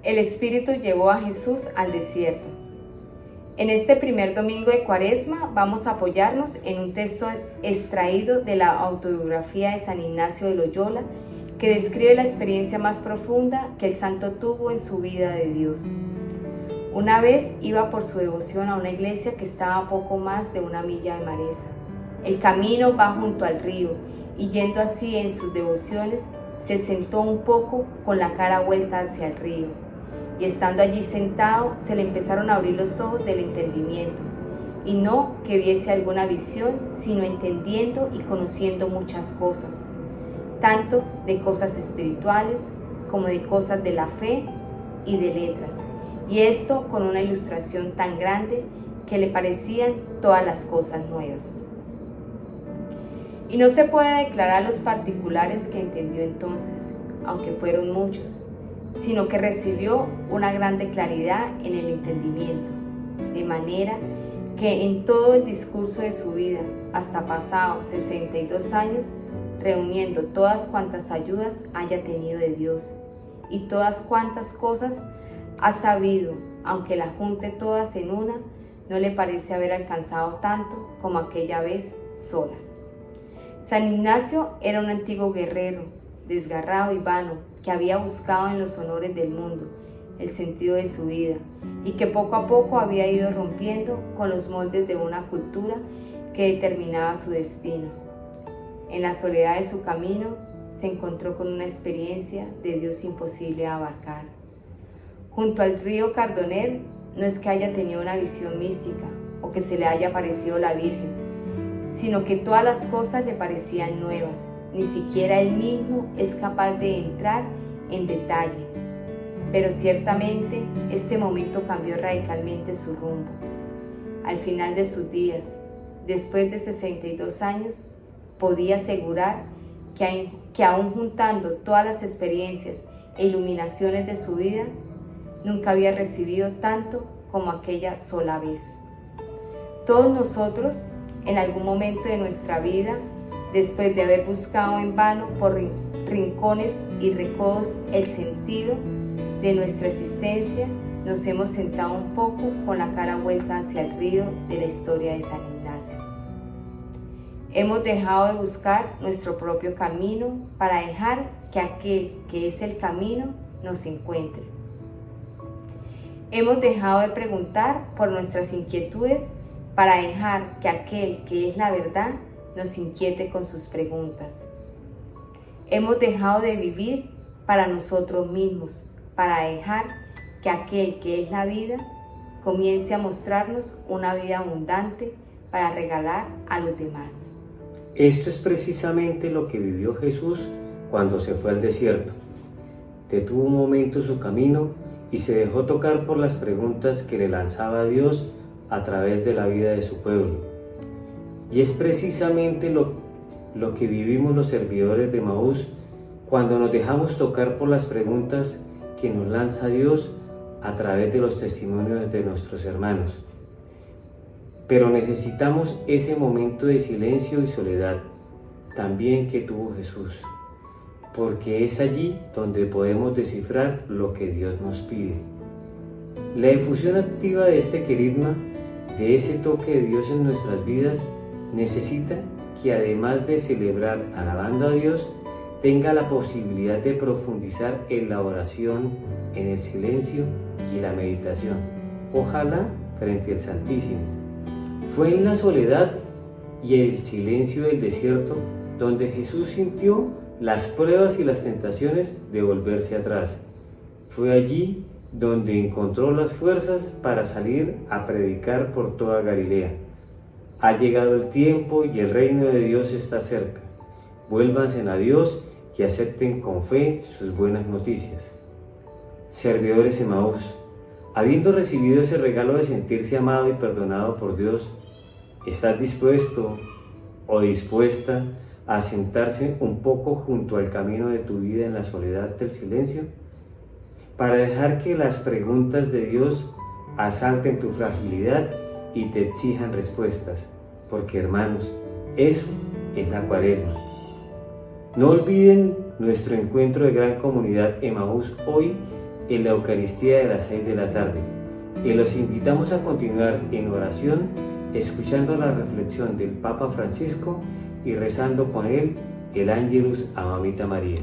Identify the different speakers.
Speaker 1: El Espíritu llevó a Jesús al desierto. En este primer domingo de Cuaresma vamos a apoyarnos en un texto extraído de la autobiografía de San Ignacio de Loyola, que describe la experiencia más profunda que el santo tuvo en su vida de Dios. Una vez iba por su devoción a una iglesia que estaba a poco más de 1 milla de Maresa. El camino va junto al río y yendo así en sus devociones, se sentó un poco con la cara vuelta hacia el río. Y estando allí sentado, se le empezaron a abrir los ojos del entendimiento, y no que viese alguna visión, sino entendiendo y conociendo muchas cosas, tanto de cosas espirituales como de cosas de la fe y de letras, y esto con una ilustración tan grande que le parecían todas las cosas nuevas. Y no se puede declarar los particulares que entendió entonces, aunque fueron muchos, sino que recibió una grande claridad en el entendimiento, de manera que en todo el discurso de su vida, hasta pasados 62 años, reuniendo todas cuantas ayudas haya tenido de Dios, y todas cuantas cosas ha sabido, aunque las junte todas en una, no le parece haber alcanzado tanto como aquella vez sola. San Ignacio era un antiguo guerrero, desgarrado y vano, que había buscado en los honores del mundo el sentido de su vida y que poco a poco había ido rompiendo con los moldes de una cultura que determinaba su destino. En la soledad de su camino se encontró con una experiencia de Dios imposible de abarcar. Junto al río Cardoner no es que haya tenido una visión mística o que se le haya aparecido la Virgen, sino que todas las cosas le parecían nuevas. Ni siquiera él mismo es capaz de entrar en detalle, pero ciertamente este momento cambió radicalmente su rumbo. Al final de sus días, después de 62 años, podía asegurar que aún juntando todas las experiencias e iluminaciones de su vida, nunca había recibido tanto como aquella sola vez. Todos nosotros, en algún momento de nuestra vida, después de haber buscado en vano por rincones y recodos el sentido de nuestra existencia, nos hemos sentado un poco con la cara vuelta hacia el río de la historia de San Ignacio. Hemos dejado de buscar nuestro propio camino para dejar que aquel que es el camino nos encuentre. Hemos dejado de preguntar por nuestras inquietudes para dejar que aquel que es la verdad nos inquiete con sus preguntas. Hemos dejado de vivir para nosotros mismos, para dejar que aquel que es la vida comience a mostrarnos una vida abundante para regalar a los demás.
Speaker 2: Esto es precisamente lo que vivió Jesús cuando se fue al desierto. Detuvo un momento su camino y se dejó tocar por las preguntas que le lanzaba Dios a través de la vida de su pueblo. Y es precisamente lo que vivimos los servidores de Maús cuando nos dejamos tocar por las preguntas que nos lanza Dios a través de los testimonios de nuestros hermanos. Pero necesitamos ese momento de silencio y soledad también que tuvo Jesús, porque es allí donde podemos descifrar lo que Dios nos pide. La difusión activa de este querigma, de ese toque de Dios en nuestras vidas, necesita que además de celebrar alabando a Dios, tenga la posibilidad de profundizar en la oración, en el silencio y la meditación, ojalá frente al Santísimo. Fue en la soledad y el silencio del desierto donde Jesús sintió las pruebas y las tentaciones de volverse atrás. Fue allí donde encontró las fuerzas para salir a predicar por toda Galilea. Ha llegado el tiempo y el reino de Dios está cerca. Vuélvanse a Dios y acepten con fe sus buenas noticias. Servidores de Maús, habiendo recibido ese regalo de sentirse amado y perdonado por Dios, ¿estás dispuesto o dispuesta a sentarse un poco junto al camino de tu vida en la soledad del silencio? Para dejar que las preguntas de Dios asalten tu fragilidad y te exijan respuestas, porque hermanos, eso es la Cuaresma. No olviden nuestro encuentro de gran comunidad Emaús hoy en la Eucaristía de las 6 de la tarde. Y los invitamos a continuar en oración, escuchando la reflexión del Papa Francisco y rezando con él el Ángelus a Mamita María.